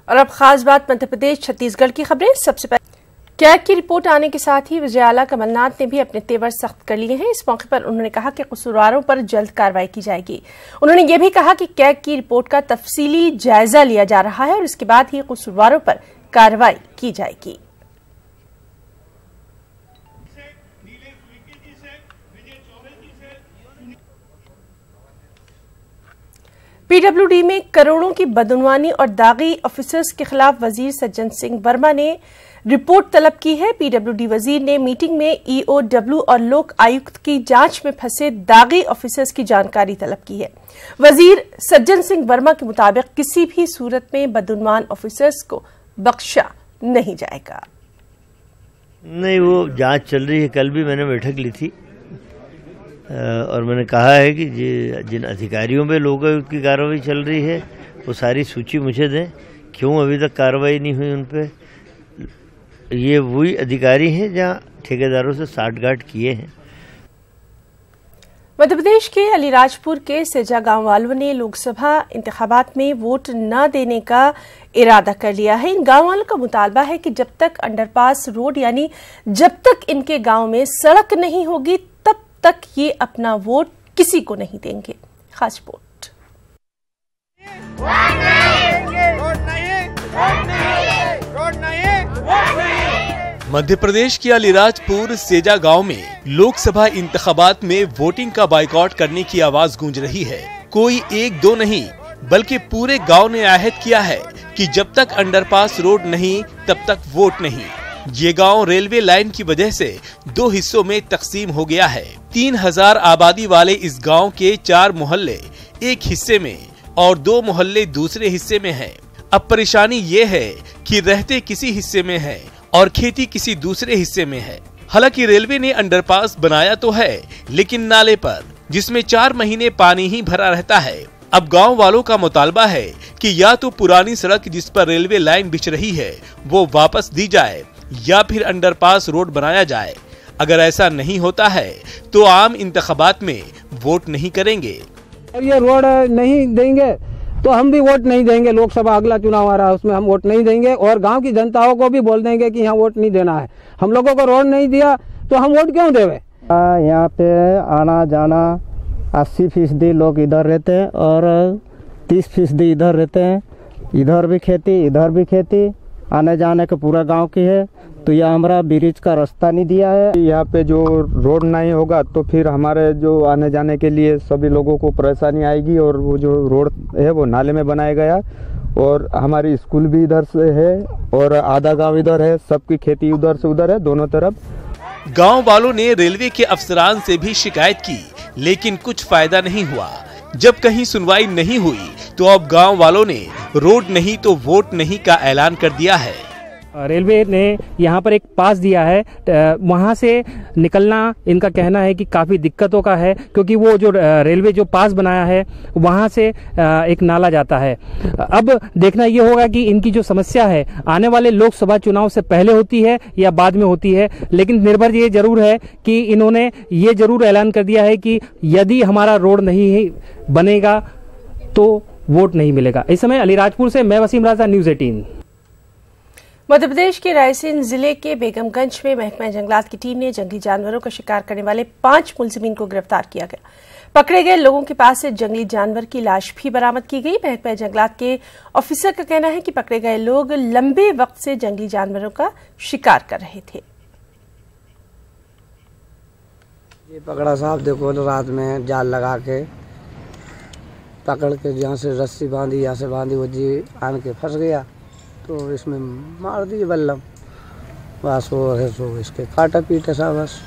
और अब खास बात मध्य प्रदेश छत्तीसगढ़ की खबरें। सबसे पहले कैग की रिपोर्ट आने के साथ ही विजयाला कमलनाथ ने भी अपने तेवर सख्त कर लिए हैं। इस मौके पर उन्होंने कहा कि कसूरवारों पर जल्द कार्रवाई की जाएगी। उन्होंने ये भी कहा कि कैग की रिपोर्ट का तफसीली जायजा लिया जा रहा है और इसके बाद ही कसूरवारों पर कार्रवाई की जाएगी। पीडब्ल्यूडी में करोड़ों की बदनवानी और दागी ऑफिसर्स के खिलाफ वजीर सज्जन सिंह वर्मा ने रिपोर्ट तलब की है। पीडब्ल्यूडी वजीर ने मीटिंग में ईओडब्ल्यू और लोक आयुक्त की जांच में फंसे दागी ऑफिसर्स की जानकारी तलब की है। वजीर सज्जन सिंह वर्मा के मुताबिक किसी भी सूरत में बदनवान ऑफिसर्स को बख्शा नहीं जाएगा। नहीं, वो जांच चल रही है। कल भी मैंने बैठक ली थी और मैंने कहा है कि जिन अधिकारियों पे लोकायुक्त की कार्रवाई चल रही है वो सारी सूची मुझे दें। क्यों अभी तक कार्रवाई नहीं हुई उन पे? ये वही अधिकारी हैं जहां ठेकेदारों से साठगांठ किए हैं। मध्य प्रदेश के अलीराजपुर के सेजा गांव वालों ने लोकसभा इंतखाबात में वोट न देने का इरादा कर लिया है। इन गांव वालों का मुतालबा है कि जब तक अंडरपास रोड यानी जब तक इनके गांव में सड़क नहीं होगी तब तक ये अपना वोट किसी को नहीं देंगे। खास रिपोर्ट। मध्य प्रदेश के अलीराजपुर सेजा गांव में लोकसभा इंतखाबात में वोटिंग का बाइकआउट करने की आवाज गूंज रही है। कोई एक दो नहीं बल्कि पूरे गांव ने आहद किया है कि जब तक अंडरपास रोड नहीं तब तक वोट नहीं। ये गांव रेलवे लाइन की वजह से दो हिस्सों में तकसीम हो गया है। 3000 आबादी वाले इस गांव के 4 मोहल्ले एक हिस्से में और 2 मोहल्ले दूसरे हिस्से में हैं। अब परेशानी ये है कि रहते किसी हिस्से में है और खेती किसी दूसरे हिस्से में है। हालांकि रेलवे ने अंडरपास बनाया तो है लेकिन नाले पर, जिसमें 4 महीने पानी ही भरा रहता है। अब गांव वालों का मुतालबा है कि या तो पुरानी सड़क जिस पर रेलवे लाइन बिछ रही है वो वापस दी जाए या फिर अंडरपास रोड बनाया जाए। अगर ऐसा नहीं होता है तो आम इंतखाबात में वोट नहीं करेंगे। ये रोड नहीं देंगे तो हम भी वोट नहीं देंगे। लोकसभा अगला चुनाव आ रहा है उसमें हम वोट नहीं देंगे और गांव की जनताओं को भी बोल देंगे कि यहाँ वोट नहीं देना है। हम लोगों को रोड नहीं दिया तो हम वोट क्यों देवे? यहाँ पे आना जाना 80% लोग इधर रहते हैं और 30% इधर रहते हैं। इधर भी खेती आने जाने का पूरा गांव की है। तो यह हमारा ब्रिज का रास्ता नहीं दिया है। यहाँ पे जो रोड नहीं होगा तो फिर हमारे जो आने जाने के लिए सभी लोगों को परेशानी आएगी और वो जो रोड है वो नाले में बनाया गया और हमारी स्कूल भी इधर से है और आधा गांव इधर है। सबकी खेती उधर से उधर है, दोनों तरफ। गांव वालों ने रेलवे के अफसरान से भी शिकायत की लेकिन कुछ फायदा नहीं हुआ। जब कहीं सुनवाई नहीं हुई तो अब गांव वालों ने रोड नहीं तो वोट नहीं का ऐलान कर दिया है। रेलवे ने यहाँ पर एक पास दिया है, वहाँ से निकलना इनका कहना है कि काफ़ी दिक्कतों का है क्योंकि वो जो रेलवे जो पास बनाया है वहाँ से एक नाला जाता है। अब देखना ये होगा कि इनकी जो समस्या है आने वाले लोकसभा चुनाव से पहले होती है या बाद में होती है। लेकिन निर्भर ये जरूर है कि इन्होंने ये जरूर ऐलान कर दिया है कि यदि हमारा रोड नहीं बनेगा तो वोट नहीं मिलेगा। इस समय अलीराजपुर से मैं वसीम राजा, न्यूज़ 18। मध्य प्रदेश के रायसेन जिले के बेगमगंज में महकमा जंगलात की टीम ने जंगली जानवरों का शिकार करने वाले 5 मुलजिमीन को गिरफ्तार किया गया। पकड़े गए लोगों के पास से जंगली जानवर की लाश भी बरामद की गई। महकमा जंगलात के ऑफिसर का कहना है कि पकड़े गए लोग लंबे वक्त से जंगली जानवरों का शिकार कर रहे थे। ये पकड़ा साहब, देखो रात में जाल लगा के पकड़ के जहाँ से रस्सी बांधी यहाँ से बांधी वो जी आन के फंस गया तो इसमें मार दिए बल्लम। बस वो है सो इसके काटा पीटे सा बस।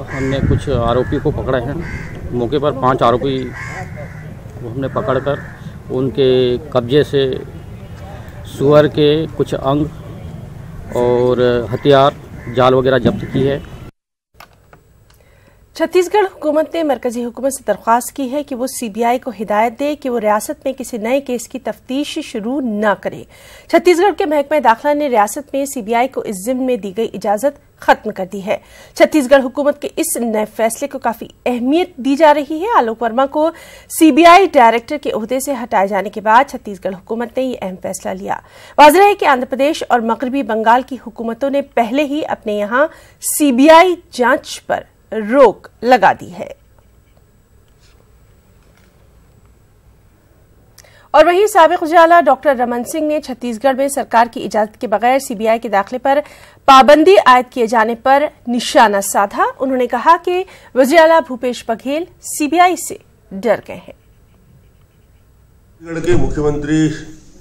हमने कुछ आरोपी को पकड़े हैं। मौके पर 5 आरोपी हमने पकड़कर उनके कब्जे से सुअर के कुछ अंग और हथियार जाल वगैरह जब्त की है। छत्तीसगढ़ हुकूमत ने मरकजी हुकूमत से दरख्वास्त की है कि वो सीबीआई को हिदायत दे कि वो रियासत में किसी नए केस की तफ्तीश शुरू न करे। छत्तीसगढ़ के महकमा दाखिला ने रियासत में सीबीआई को इस जिम्मे में दी गई इजाजत खत्म कर दी है। छत्तीसगढ़ हुकूमत के इस नए फैसले को काफी अहमियत दी जा रही है। आलोक वर्मा को सीबीआई डायरेक्टर के ओहदे से हटाए जाने के बाद छत्तीसगढ़ हुकूमत ने यह अहम फैसला लिया। वाज़ेह है कि आंध्र प्रदेश और मगरबी बंगाल की हुकूमतों ने पहले ही अपने यहां सीबीआई जांच पर रोक लगा दी है। और वहीं साबिक उजाला डॉक्टर रमन सिंह ने छत्तीसगढ़ में सरकार की इजाजत के बगैर सीबीआई के दाखिले पर पाबंदी आयद किए जाने पर निशाना साधा। उन्होंने कहा कि वज़ीर आला भूपेश बघेल सीबीआई से डर गए हैं। छत्तीसगढ़ के मुख्यमंत्री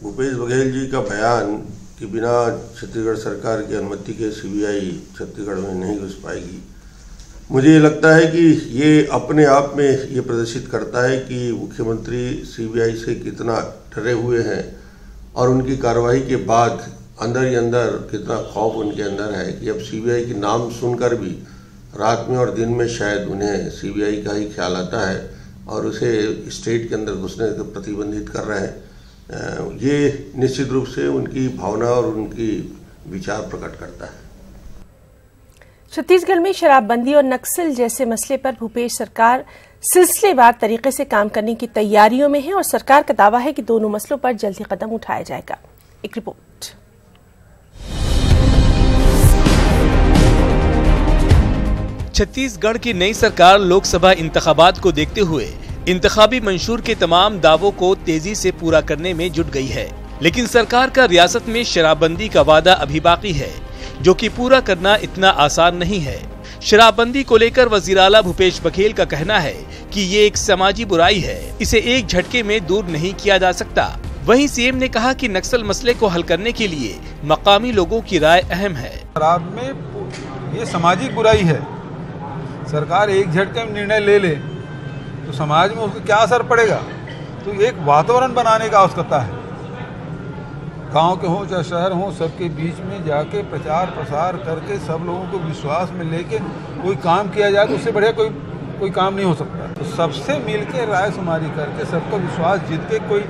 भूपेश बघेल जी का बयान कि बिना छत्तीसगढ़ सरकार की अनुमति के सीबीआई छत्तीसगढ़ में नहीं घुस पाएगी, मुझे ये लगता है कि ये अपने आप में ये प्रदर्शित करता है कि मुख्यमंत्री सीबीआई से कितना डरे हुए हैं और उनकी कार्रवाई के बाद अंदर ही अंदर कितना खौफ उनके अंदर है कि अब सीबीआई के नाम सुनकर भी रात में और दिन में शायद उन्हें सीबीआई का ही ख्याल आता है और उसे स्टेट के अंदर घुसने को प्रतिबंधित कर रहे हैं। ये निश्चित रूप से उनकी भावना और उनकी विचार प्रकट करता है। छत्तीसगढ़ में शराबबंदी और नक्सल जैसे मसले पर भूपेश सरकार सिलसिलेवार तरीके से काम करने की तैयारियों में है और सरकार का दावा है कि दोनों मसलों पर जल्दी कदम उठाया जाएगा। एक रिपोर्ट। छत्तीसगढ़ की नई सरकार लोकसभा इंतखाबात को देखते हुए इंतखाबी मंशूर के तमाम दावों को तेजी से पूरा करने में जुट गई है, लेकिन सरकार का रियासत में शराबबंदी का वादा अभी बाकी है, जो कि पूरा करना इतना आसान नहीं है। शराबबंदी को लेकर वज़ीर आला भूपेश बघेल का कहना है कि ये एक समाजी बुराई है, इसे एक झटके में दूर नहीं किया जा सकता। वहीं सीएम ने कहा कि नक्सल मसले को हल करने के लिए मकामी लोगों की राय अहम है। शराब में ये सामाजिक बुराई है, सरकार एक झटके में निर्णय ले ले तो समाज में उसका क्या असर पड़ेगा, तो एक वातावरण बनाने का आवश्यकता है। गांव के हों चाहे शहर हों, सबके बीच में जाके प्रचार प्रसार करके सब लोगों को विश्वास में लेके कोई काम किया जाए तो उससे बढ़िया कोई काम नहीं हो सकता। तो सबसे मिलके राय शुमारी करके सबका विश्वास जीत के कोई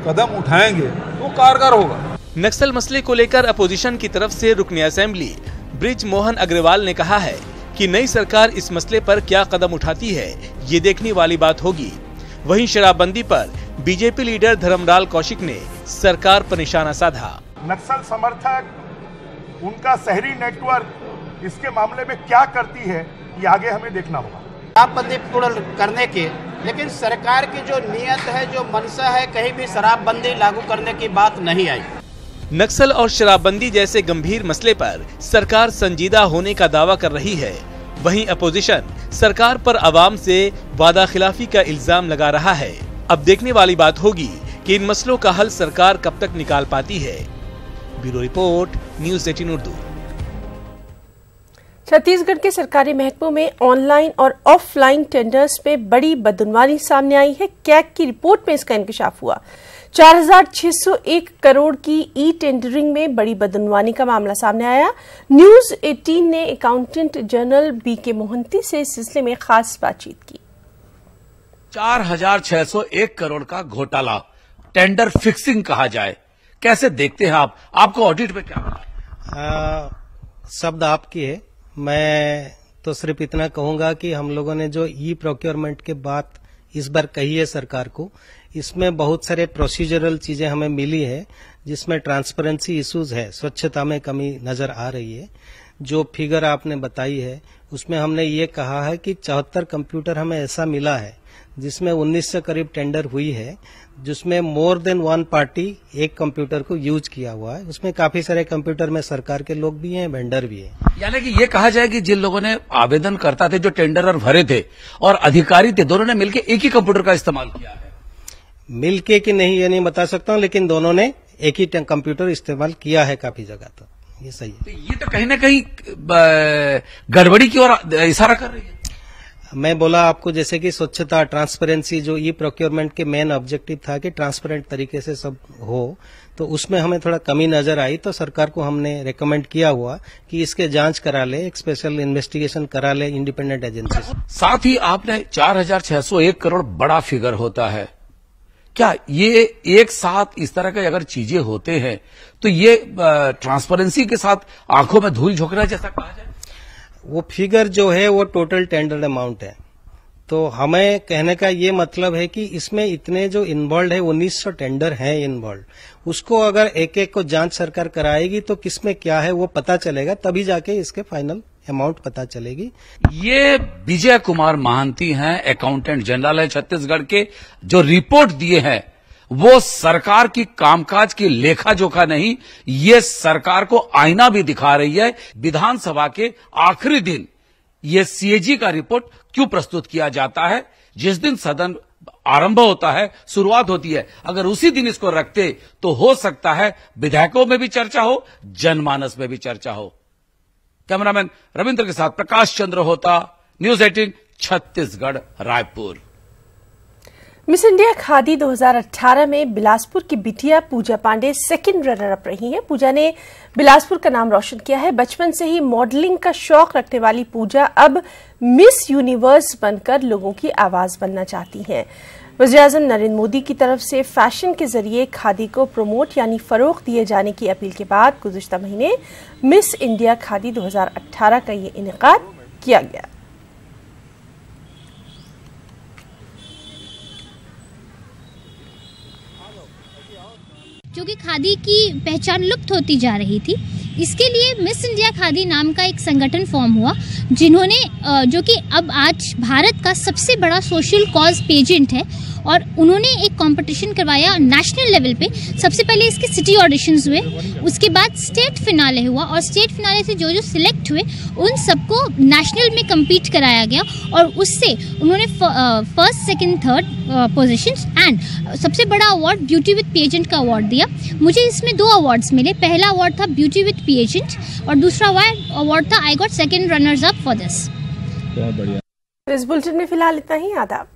कदम उठाएंगे तो कारगर होगा। नक्सल मसले को लेकर अपोजिशन की तरफ से रुकने असेंबली ब्रिज मोहन अग्रवाल ने कहा है कि नई सरकार इस मसले पर क्या कदम उठाती है, ये देखने वाली बात होगी। वहीं शराबबंदी पर बीजेपी लीडर धर्मलाल कौशिक ने सरकार पर निशाना साधा। नक्सल समर्थक उनका शहरी नेटवर्क इसके मामले में क्या करती है, ये आगे हमें देखना होगा। शराबबंदी पूर्ण करने के, लेकिन सरकार की जो नीयत है, जो मंशा है, कहीं भी शराबबंदी लागू करने की बात नहीं आई। नक्सल और शराबबंदी जैसे गंभीर मसले पर सरकार संजीदा होने का दावा कर रही है। वहीं अपोजिशन सरकार पर आवाम से वादा खिलाफी का इल्जाम लगा रहा है। अब देखने वाली बात होगी कि इन मसलों का हल सरकार कब तक निकाल पाती है। Bureau report, news 18 Urdu. Chhattisgarh के सरकारी महकमों में ऑनलाइन और ऑफलाइन टेंडर्स में बड़ी बदनवानी सामने आई है। कैग की रिपोर्ट में इसका इंकशाफ हुआ। 4,601 करोड़ की ई टेंडरिंग में बड़ी बदनवानी का मामला सामने आया। न्यूज़ 18 ने अकाउंटेंट जनरल बीके मोहंती से इस सिलसिले में खास बातचीत की। 4,601 करोड़ का घोटाला, टेंडर फिक्सिंग कहा जाए, कैसे देखते हैं आप? आपको ऑडिट में क्या मिला? शब्द आपकी है। मैं तो सिर्फ इतना कहूंगा कि हम लोगों ने जो ई प्रोक्योरमेंट के बात इस बार कही है सरकार को, इसमें बहुत सारे प्रोसीजरल चीजें हमें मिली है, जिसमें ट्रांसपेरेंसी इश्यूज है, स्वच्छता में कमी नजर आ रही है। जो फिगर आपने बताई है उसमें हमने ये कहा है कि 74 कंप्यूटर हमें ऐसा मिला है जिसमें 19 से करीब टेंडर हुई है, जिसमें मोर देन वन पार्टी एक कंप्यूटर को यूज किया हुआ है। उसमें काफी सारे कंप्यूटर में सरकार के लोग भी हैं, वेंडर भी हैं। यानी कि ये कहा जाए कि जिन लोगों ने आवेदन करता थे, जो टेंडर भरे थे और अधिकारी थे, दोनों ने मिलकर एक ही कंप्यूटर का इस्तेमाल किया है। मिलके कि नहीं ये नहीं बता सकता हूँ, लेकिन दोनों ने एक ही कंप्यूटर इस्तेमाल किया है काफी जगह। तो ये सही है। तो ये तो कहीं ना कहीं गड़बड़ी की ओर इशारा कर रही है। मैं बोला आपको जैसे कि स्वच्छता, ट्रांसपेरेंसी, जो ई प्रोक्योरमेंट के मेन ऑब्जेक्टिव था कि ट्रांसपेरेंट तरीके से सब हो, तो उसमें हमें थोड़ा कमी नजर आई। तो सरकार को हमने रेकमेंड किया हुआ कि इसके जांच करा ले, एक स्पेशल इन्वेस्टिगेशन करा ले इंडिपेंडेंट एजेंसी से। साथ ही आपने 4,601 करोड़ बड़ा फिगर होता है, क्या ये एक साथ इस तरह के अगर चीजें होते हैं तो ये ट्रांसपेरेंसी के साथ आंखों में धूल झोंकना जैसा कहा जाए? वो फिगर जो है वो टोटल टेंडर्ड अमाउंट है। तो हमें कहने का ये मतलब है कि इसमें इतने जो इन्वॉल्व है 1900 टेंडर हैं इन्वॉल्व, उसको अगर एक एक को जांच सरकार कराएगी तो किसमें क्या है वो पता चलेगा, तभी जाके इसके फाइनल अमाउंट पता चलेगी। ये विजय कुमार महांती हैं, अकाउंटेंट जनरल है छत्तीसगढ़ के, जो रिपोर्ट दिए हैं वो सरकार की कामकाज की लेखा जोखा नहीं, ये सरकार को आईना भी दिखा रही है। विधानसभा के आखिरी दिन ये सीएजी का रिपोर्ट क्यों प्रस्तुत किया जाता है? जिस दिन सदन आरंभ होता है, शुरुआत होती है, अगर उसी दिन इसको रखते तो हो सकता है विधायकों में भी चर्चा हो, जनमानस में भी चर्चा हो। कैमरामैन रविंद्र के साथ प्रकाश चंद्र होता, news 18 Chhattisgarh Raipur. Miss India khadi 2018 में बिलासपुर की बिटिया पूजा पांडे सेकंड रनर अप रही हैं। पूजा ने बिलासपुर का नाम रोशन किया है। बचपन से ही मॉडलिंग का शौक रखने वाली पूजा अब मिस यूनिवर्स बनकर लोगों की आवाज बनना चाहती हैं। वज़ीर-ए-आज़म नरेंद्र मोदी की तरफ से फैशन के जरिए खादी को प्रमोट यानी फरोग दिए जाने की अपील के बाद गुज़िश्ता महीने मिस इंडिया खादी 2018 का ये इनेकाद किया गया। क्योंकि खादी की पहचान लुप्त होती जा रही थी, इसके लिए मिस इंडिया खादी नाम का एक संगठन फॉर्म हुआ, जिन्होंने जो कि अब आज भारत का सबसे बड़ा सोशल कॉज पेजेंट है, और उन्होंने एक कंपटीशन करवाया नेशनल लेवल पे। सबसे पहले इसके सिटी ऑडिशंस हुए, उसके बाद स्टेट फिनाले हुआ, और स्टेट फिनाले से जो जो सिलेक्ट हुए उन सबको नेशनल में कम्पीट कराया गया, और उससे उन्होंने first, second, third positions and सबसे बड़ा अवार्ड ब्यूटी विद पेजेंट का अवार्ड दिया। मुझे इसमें 2 अवार्ड्स मिले। पहला अवार्ड था ब्यूटी विद पेजेंट और दूसरा अवार्ड था I got second runners up for this. इस बुलेटिन में फिलहाल इतना ही। आदाब।